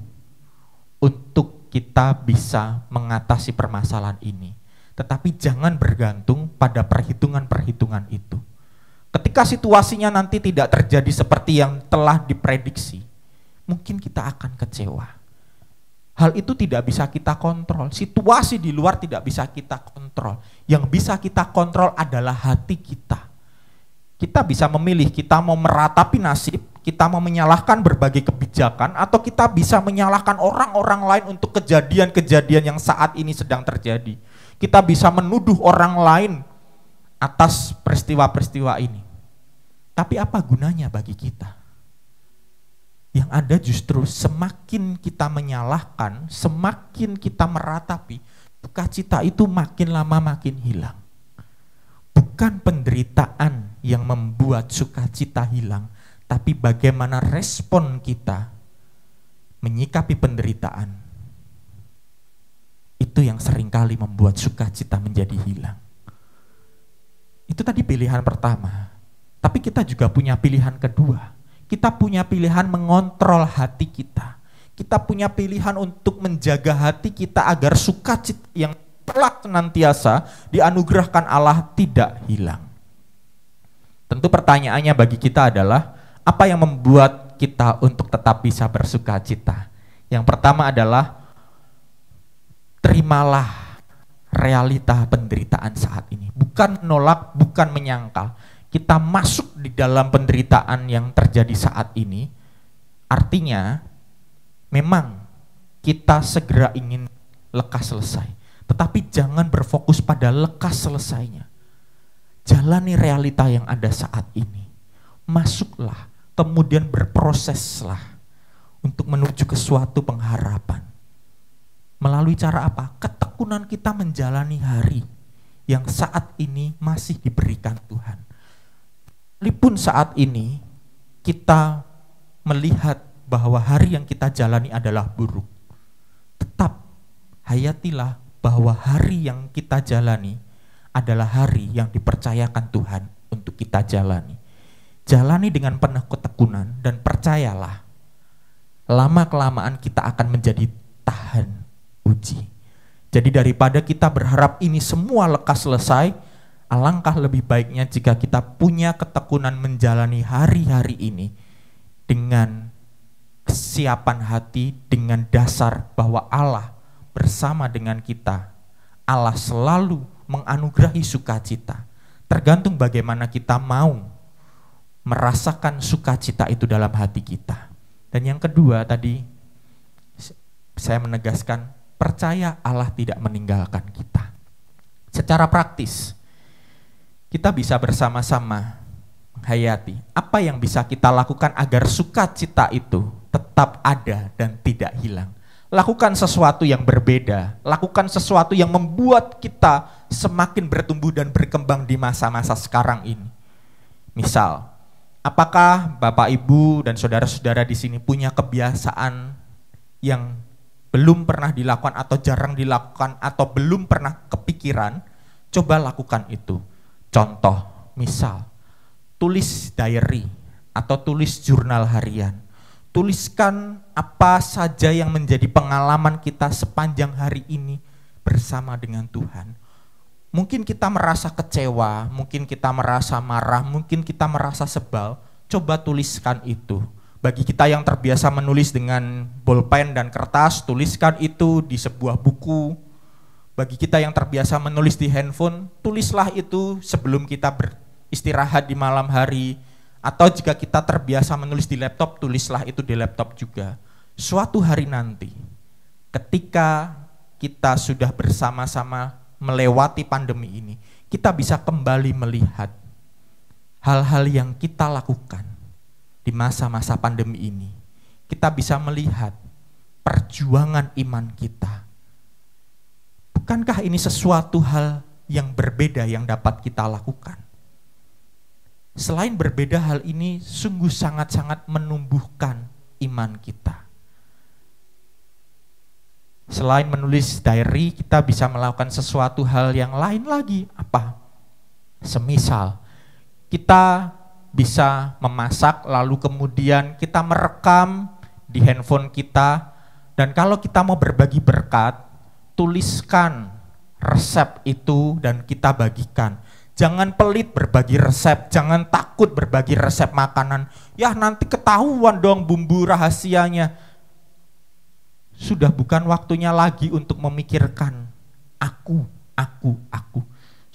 untuk kita bisa mengatasi permasalahan ini. Tetapi jangan bergantung pada perhitungan-perhitungan itu. Ketika situasinya nanti tidak terjadi seperti yang telah diprediksi, mungkin kita akan kecewa. Hal itu tidak bisa kita kontrol. Situasi di luar tidak bisa kita kontrol. Yang bisa kita kontrol adalah hati kita. Kita bisa memilih, kita mau meratapi nasib, kita mau menyalahkan berbagai kebijakan, atau kita bisa menyalahkan orang-orang lain untuk kejadian-kejadian yang saat ini sedang terjadi. Kita bisa menuduh orang lain atas peristiwa-peristiwa ini. Tapi apa gunanya bagi kita? Yang ada justru semakin kita menyalahkan, semakin kita meratapi, sukacita itu makin lama makin hilang. Bukan penderitaan yang membuat sukacita hilang, tapi bagaimana respon kita menyikapi penderitaan. Itu yang seringkali membuat sukacita menjadi hilang. Itu tadi pilihan pertama. Tapi kita juga punya pilihan kedua. Kita punya pilihan mengontrol hati kita. Kita punya pilihan untuk menjaga hati kita agar sukacita yang kelak senantiasa dianugerahkan Allah tidak hilang. Tentu pertanyaannya bagi kita adalah, apa yang membuat kita untuk tetap bisa bersukacita? Yang pertama adalah, terimalah realita penderitaan saat ini. Bukan menolak, bukan menyangkal. Kita masuk di dalam penderitaan yang terjadi saat ini, artinya memang kita segera ingin lekas selesai. Tetapi jangan berfokus pada lekas selesainya. Jalani realita yang ada saat ini. Masuklah, kemudian berproseslah untuk menuju ke suatu pengharapan. Melalui cara apa? Ketekunan kita menjalani hari yang saat ini masih diberikan Tuhan. Walaupun saat ini kita melihat bahwa hari yang kita jalani adalah buruk, tetap hayatilah bahwa hari yang kita jalani adalah hari yang dipercayakan Tuhan untuk kita jalani. Jalani dengan penuh ketekunan dan percayalah, lama-kelamaan kita akan menjadi tahan uji. Jadi daripada kita berharap ini semua lekas selesai, alangkah lebih baiknya jika kita punya ketekunan menjalani hari-hari ini dengan kesiapan hati, dengan dasar bahwa Allah bersama dengan kita. Allah selalu menganugerahi sukacita. Tergantung bagaimana kita mau merasakan sukacita itu dalam hati kita. Dan yang kedua tadi, saya menegaskan, percaya Allah tidak meninggalkan kita. Secara praktis, kita bisa bersama-sama menghayati apa yang bisa kita lakukan agar sukacita itu tetap ada dan tidak hilang. Lakukan sesuatu yang berbeda, lakukan sesuatu yang membuat kita semakin bertumbuh dan berkembang di masa-masa sekarang ini. Misal, apakah Bapak, Ibu, dan saudara-saudara di sini punya kebiasaan yang belum pernah dilakukan atau jarang dilakukan atau belum pernah kepikiran? Coba lakukan itu. Contoh, misal, tulis diary atau tulis jurnal harian. Tuliskan apa saja yang menjadi pengalaman kita sepanjang hari ini bersama dengan Tuhan. Mungkin kita merasa kecewa, mungkin kita merasa marah, mungkin kita merasa sebal. Coba tuliskan itu. Bagi kita yang terbiasa menulis dengan bolpen dan kertas, tuliskan itu di sebuah buku. Bagi kita yang terbiasa menulis di handphone, tulislah itu sebelum kita beristirahat di malam hari. Atau jika kita terbiasa menulis di laptop, tulislah itu di laptop juga. Suatu hari nanti, ketika kita sudah bersama-sama melewati pandemi ini, kita bisa kembali melihat hal-hal yang kita lakukan di masa-masa pandemi ini. Kita bisa melihat perjuangan iman kita. Bukankah ini sesuatu hal yang berbeda yang dapat kita lakukan? Selain berbeda, hal ini sungguh sangat-sangat menumbuhkan iman kita. Selain menulis diary, kita bisa melakukan sesuatu hal yang lain lagi. Apa? Semisal, kita bisa memasak, lalu kemudian kita merekam di handphone kita, dan kalau kita mau berbagi berkat, tuliskan resep itu dan kita bagikan. Jangan pelit berbagi resep, jangan takut berbagi resep makanan. Ya nanti ketahuan dong bumbu rahasianya. Sudah bukan waktunya lagi untuk memikirkan aku.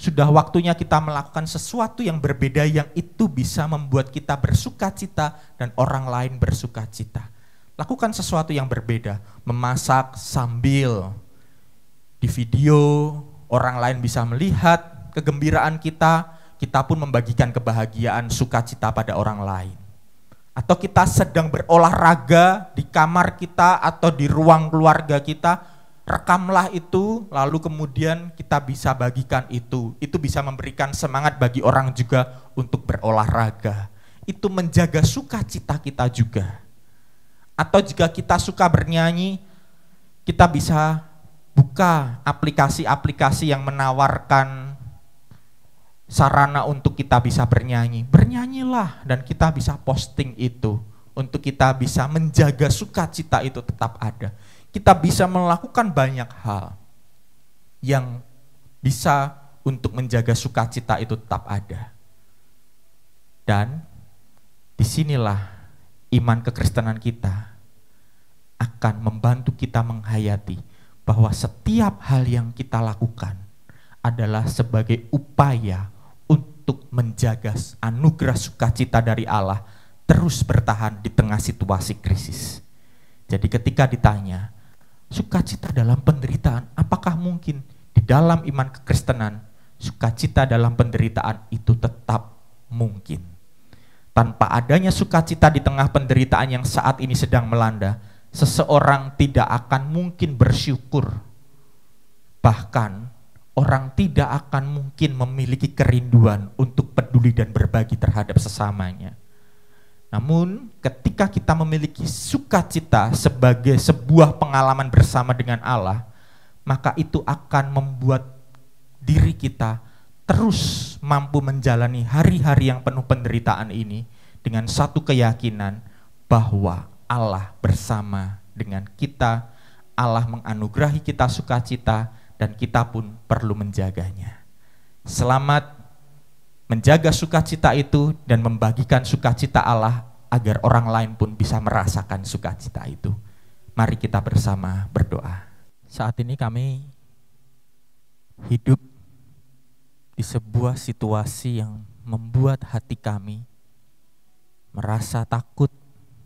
Sudah waktunya kita melakukan sesuatu yang berbeda yang itu bisa membuat kita bersukacita dan orang lain bersukacita. Lakukan sesuatu yang berbeda, memasak sambil di video orang lain bisa melihat kegembiraan kita, kita pun membagikan kebahagiaan sukacita pada orang lain. Atau kita sedang berolahraga di kamar kita atau di ruang keluarga kita, rekamlah itu, lalu kemudian kita bisa bagikan itu. Itu bisa memberikan semangat bagi orang juga untuk berolahraga. Itu menjaga sukacita kita juga. Atau jika kita suka bernyanyi, kita bisa buka aplikasi-aplikasi yang menawarkan sarana untuk kita bisa bernyanyi. Bernyanyilah dan kita bisa posting itu. Untuk kita bisa menjaga sukacita itu tetap ada. Kita bisa melakukan banyak hal yang bisa untuk menjaga sukacita itu tetap ada. Dan disinilah iman kekristenan kita akan membantu kita menghayati bahwa setiap hal yang kita lakukan adalah sebagai upaya untuk menjaga anugerah sukacita dari Allah terus bertahan di tengah situasi krisis. Jadi ketika ditanya, sukacita dalam penderitaan, apakah mungkin? Di dalam iman kekristenan, sukacita dalam penderitaan itu tetap mungkin. Tanpa adanya sukacita di tengah penderitaan yang saat ini sedang melanda, seseorang tidak akan mungkin bersyukur. Bahkan, orang tidak akan mungkin memiliki kerinduan untuk peduli dan berbagi terhadap sesamanya. Namun ketika kita memiliki sukacita sebagai sebuah pengalaman bersama dengan Allah, maka itu akan membuat diri kita terus mampu menjalani hari-hari yang penuh penderitaan ini dengan satu keyakinan bahwa Allah bersama dengan kita, Allah menganugerahi kita sukacita dan kita pun perlu menjaganya. Selamat menjaga sukacita itu dan membagikan sukacita Allah agar orang lain pun bisa merasakan sukacita itu. Mari kita bersama berdoa. Saat ini kami hidup di sebuah situasi yang membuat hati kami merasa takut,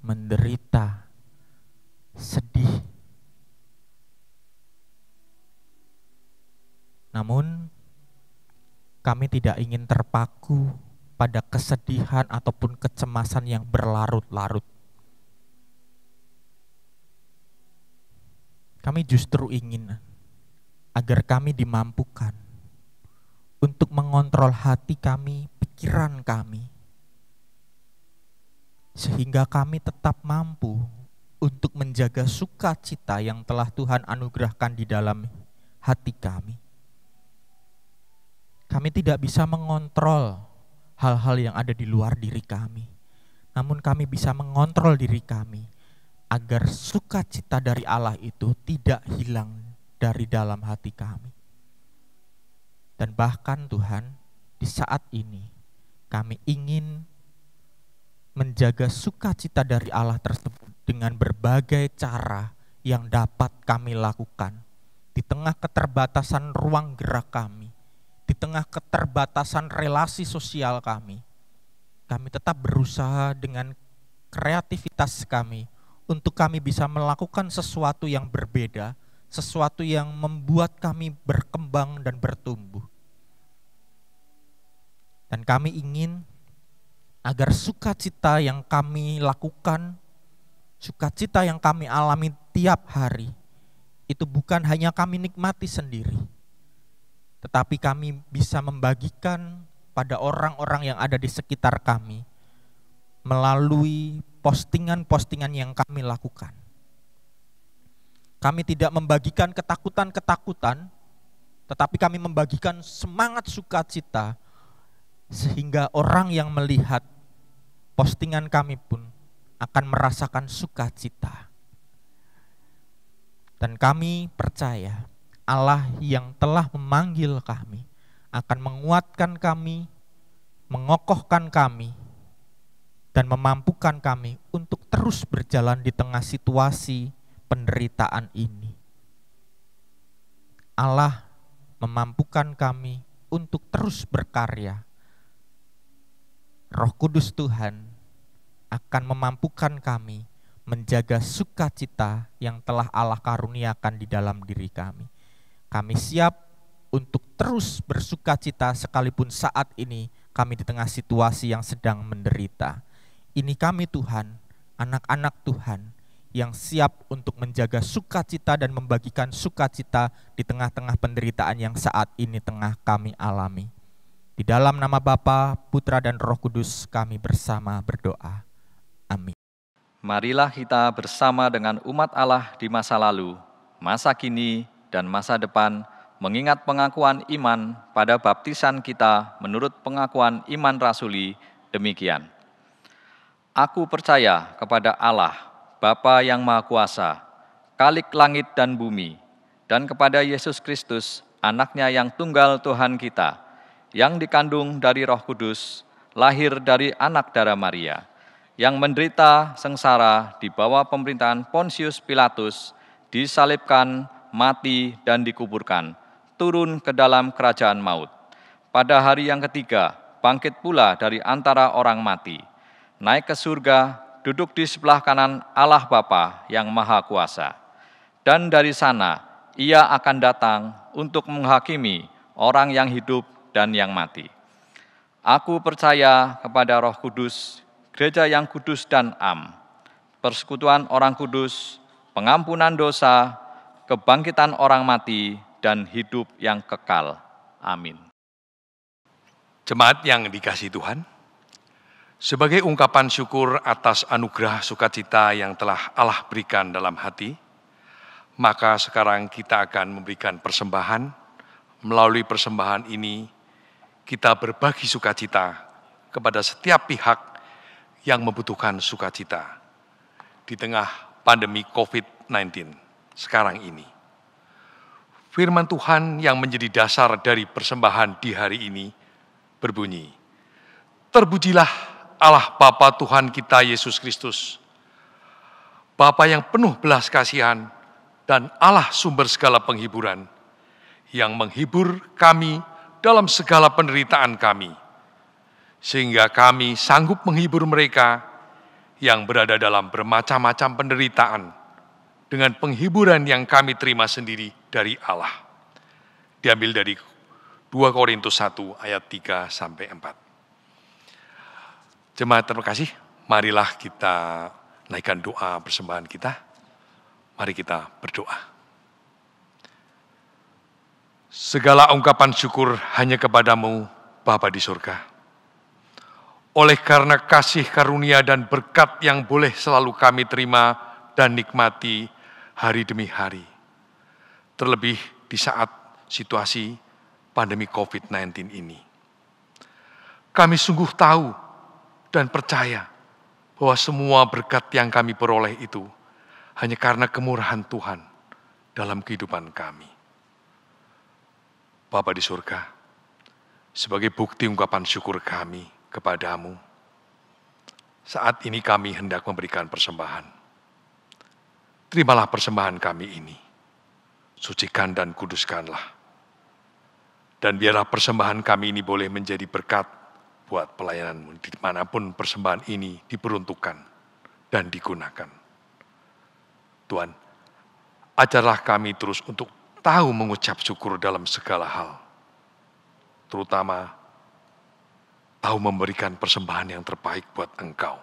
menderita, sedih. Namun kami tidak ingin terpaku pada kesedihan ataupun kecemasan yang berlarut-larut. Kami justru ingin agar kami dimampukan untuk mengontrol hati kami, pikiran kami, sehingga kami tetap mampu untuk menjaga sukacita yang telah Tuhan anugerahkan di dalam hati kami. Kami tidak bisa mengontrol hal-hal yang ada di luar diri kami. Namun kami bisa mengontrol diri kami agar sukacita dari Allah itu tidak hilang dari dalam hati kami. Dan bahkan Tuhan, di saat ini kami ingin menjaga sukacita dari Allah tersebut dengan berbagai cara yang dapat kami lakukan di tengah keterbatasan ruang gerak kami. Di tengah keterbatasan relasi sosial kami tetap berusaha dengan kreativitas kami untuk kami bisa melakukan sesuatu yang berbeda, sesuatu yang membuat kami berkembang dan bertumbuh. Dan kami ingin agar sukacita yang kami lakukan, sukacita yang kami alami tiap hari, itu bukan hanya kami nikmati sendiri, tetapi kami bisa membagikan pada orang-orang yang ada di sekitar kami melalui postingan-postingan yang kami lakukan. Kami tidak membagikan ketakutan-ketakutan, tetapi kami membagikan semangat sukacita sehingga orang yang melihat postingan kami pun akan merasakan sukacita. Dan kami percaya Allah yang telah memanggil kami akan menguatkan kami, mengokohkan kami, dan memampukan kami untuk terus berjalan di tengah situasi penderitaan ini. Allah memampukan kami untuk terus berkarya. Roh Kudus Tuhan akan memampukan kami menjaga sukacita yang telah Allah karuniakan di dalam diri kami. Kami siap untuk terus bersukacita sekalipun saat ini kami di tengah situasi yang sedang menderita. Ini kami Tuhan, anak-anak Tuhan yang siap untuk menjaga sukacita dan membagikan sukacita di tengah-tengah penderitaan yang saat ini tengah kami alami. Di dalam nama Bapa, Putra dan Roh Kudus kami bersama berdoa. Amin. Marilah kita bersama dengan umat Allah di masa lalu, masa kini, dan masa depan mengingat pengakuan iman pada baptisan kita menurut pengakuan iman rasuli demikian. Aku percaya kepada Allah, Bapa yang Maha Kuasa, Khalik langit dan bumi, dan kepada Yesus Kristus, anaknya yang tunggal Tuhan kita, yang dikandung dari Roh Kudus, lahir dari anak darah Maria, yang menderita sengsara di bawah pemerintahan Pontius Pilatus, disalibkan, mati, dan dikuburkan, turun ke dalam kerajaan maut. Pada hari yang ketiga, bangkit pula dari antara orang mati, naik ke surga, duduk di sebelah kanan Allah Bapa yang Maha Kuasa. Dan dari sana, Ia akan datang untuk menghakimi orang yang hidup dan yang mati. Aku percaya kepada Roh Kudus, gereja yang kudus dan am, persekutuan orang kudus, pengampunan dosa, kebangkitan orang mati, dan hidup yang kekal. Amin. Jemaat yang dikasihi Tuhan, sebagai ungkapan syukur atas anugerah sukacita yang telah Allah berikan dalam hati, maka sekarang kita akan memberikan persembahan. Melalui persembahan ini, kita berbagi sukacita kepada setiap pihak yang membutuhkan sukacita di tengah pandemi COVID-19 sekarang ini. Firman Tuhan yang menjadi dasar dari persembahan di hari ini berbunyi, terpujilah Allah Bapa Tuhan kita Yesus Kristus, Bapa yang penuh belas kasihan dan Allah sumber segala penghiburan, yang menghibur kami dalam segala penderitaan kami, sehingga kami sanggup menghibur mereka yang berada dalam bermacam-macam penderitaan dengan penghiburan yang kami terima sendiri dari Allah. Diambil dari 2 Korintus 1 ayat 3-4. Jemaat terkasih, marilah kita naikkan doa persembahan kita. Mari kita berdoa. Segala ungkapan syukur hanya kepadamu, Bapa di surga. Oleh karena kasih karunia dan berkat yang boleh selalu kami terima dan nikmati hari demi hari. Terlebih di saat situasi pandemi COVID-19 ini. Kami sungguh tahu dan percaya bahwa semua berkat yang kami peroleh itu hanya karena kemurahan Tuhan dalam kehidupan kami. Bapa di surga, sebagai bukti ungkapan syukur kami kepadamu, saat ini kami hendak memberikan persembahan. Terimalah persembahan kami ini, sucikan dan kuduskanlah. Dan biarlah persembahan kami ini boleh menjadi berkat buat pelayananmu, dimanapun persembahan ini diperuntukkan dan digunakan. Tuhan, ajarlah kami terus untuk tahu mengucap syukur dalam segala hal, terutama tahu memberikan persembahan yang terbaik buat Engkau,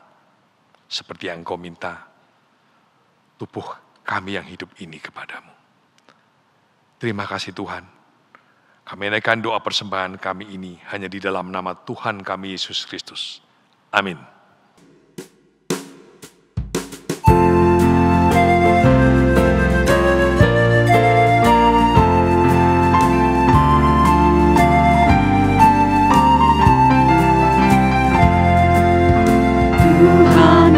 seperti yang Engkau minta, tubuh kami yang hidup ini kepadamu. Terima kasih Tuhan, kami naikkan doa persembahan kami ini hanya di dalam nama Tuhan kami Yesus Kristus. Amin. Teristimewa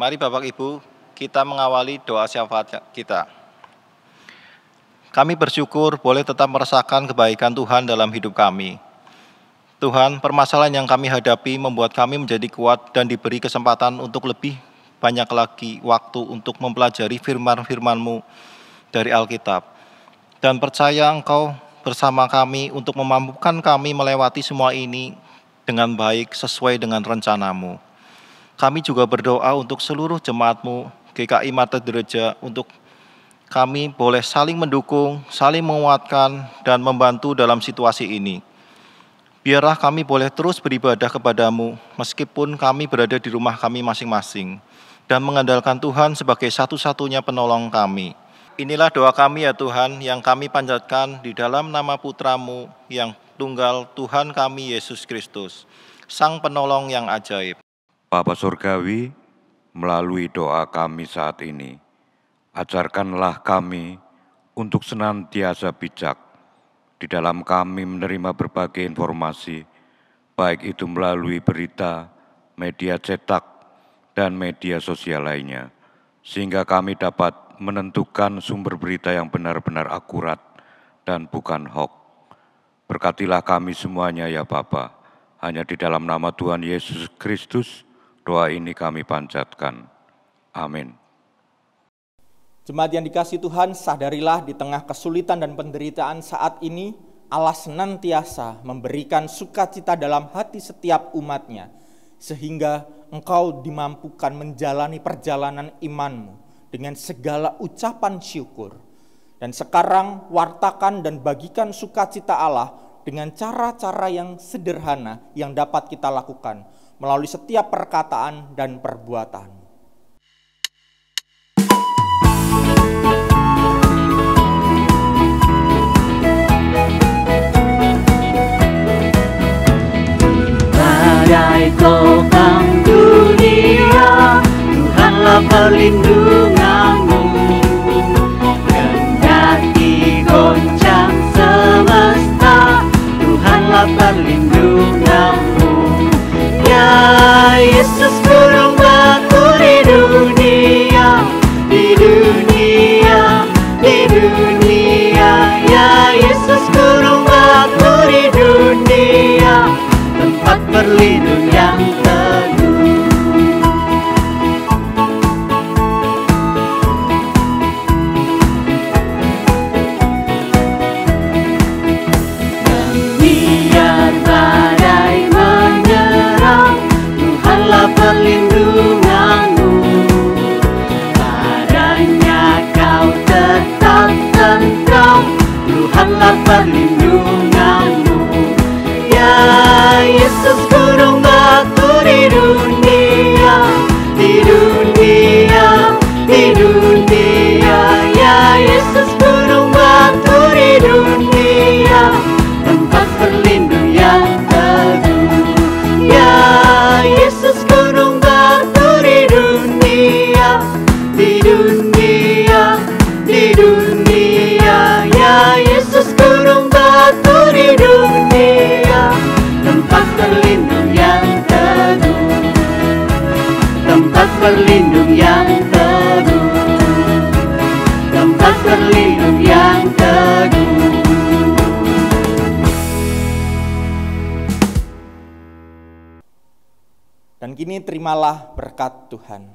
Mari Bapak Ibu, kita mengawali doa syafaat kita. Kami bersyukur boleh tetap merasakan kebaikan Tuhan dalam hidup kami. Tuhan, permasalahan yang kami hadapi membuat kami menjadi kuat dan diberi kesempatan untuk lebih banyak lagi waktu untuk mempelajari firman-firman-Mu dari Alkitab. Dan percaya Engkau bersama kami untuk memampukan kami melewati semua ini dengan baik sesuai dengan rencana-Mu. Kami juga berdoa untuk seluruh jemaat-Mu, GKI Mater Gereja, untuk kami boleh saling mendukung, saling menguatkan, dan membantu dalam situasi ini. Biarlah kami boleh terus beribadah kepada-Mu, meskipun kami berada di rumah kami masing-masing, dan mengandalkan Tuhan sebagai satu-satunya penolong kami. Inilah doa kami ya Tuhan, yang kami panjatkan di dalam nama Putra-Mu yang tunggal, Tuhan kami Yesus Kristus, Sang Penolong yang ajaib. Bapa Surgawi, melalui doa kami saat ini, ajarkanlah kami untuk senantiasa bijak di dalam kami menerima berbagai informasi, baik itu melalui berita, media cetak, dan media sosial lainnya, sehingga kami dapat menentukan sumber berita yang benar-benar akurat dan bukan hoax. Berkatilah kami semuanya ya Bapa, hanya di dalam nama Tuhan Yesus Kristus, doa ini kami panjatkan. Amin. Jemaat yang dikasihi Tuhan, sadarilah di tengah kesulitan dan penderitaan saat ini, Allah senantiasa memberikan sukacita dalam hati setiap umat-Nya, sehingga engkau dimampukan menjalani perjalanan iman-Mu dengan segala ucapan syukur. Dan sekarang wartakan dan bagikan sukacita Allah dengan cara-cara yang sederhana yang dapat kita lakukan melalui setiap perkataan dan perbuatan. Badai topang dunia, Tuhanlah perlindunganmu. Kendati goncang semesta, Tuhanlah perlindunganmu. Ya Yesus kurung batu di dunia, di dunia, di dunia. Ya Yesus kurung batu di dunia, tempat berlindung yang teguh. Dan biar badai menyerang, Tuhanlah perlindunganmu. Padanya kau tetap tentram, Tuhanlah perlindunganmu. Ya Yesus gunung batu di dunia, di dunia, di dunia. Ya Yesus gunung batu di dunia, tempat berlindung yang teguh. Ya Yesus gunung batu di dunia, di dunia, di dunia. Ya Yesus gunung batu di dunia, tempat berlindung yang teguh, tempat berlindung yang teguh, tempat berlindung yang teguh. Dan kini terimalah berkat Tuhan.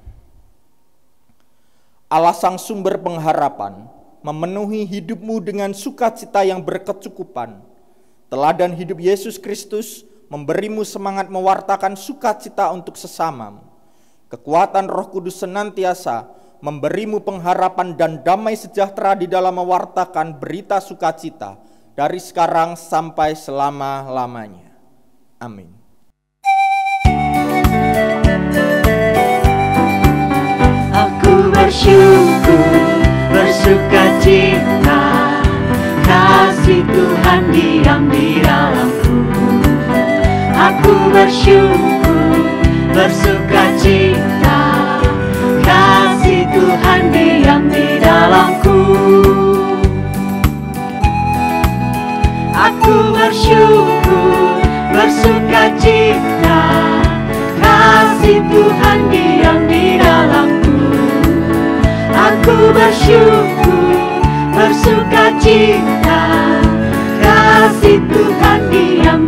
Allah Sang Sumber Pengharapan, memenuhi hidupmu dengan sukacita yang berkecukupan. Teladan hidup Yesus Kristus memberimu semangat mewartakan sukacita untuk sesamamu. Kekuatan Roh Kudus senantiasa memberimu pengharapan dan damai sejahtera di dalam mewartakan berita sukacita dari sekarang sampai selama-lamanya. Amin. Aku bersyukur, bersukacita, kasih Tuhan diam di dalamku. Aku bersyukur, bersukacita, kasih Tuhan diam di dalamku. Aku bersyukur, bersukacita, kasih Tuhan diam di dalamku. ku bersyukur, bersuka cita, kasih Tuhan diam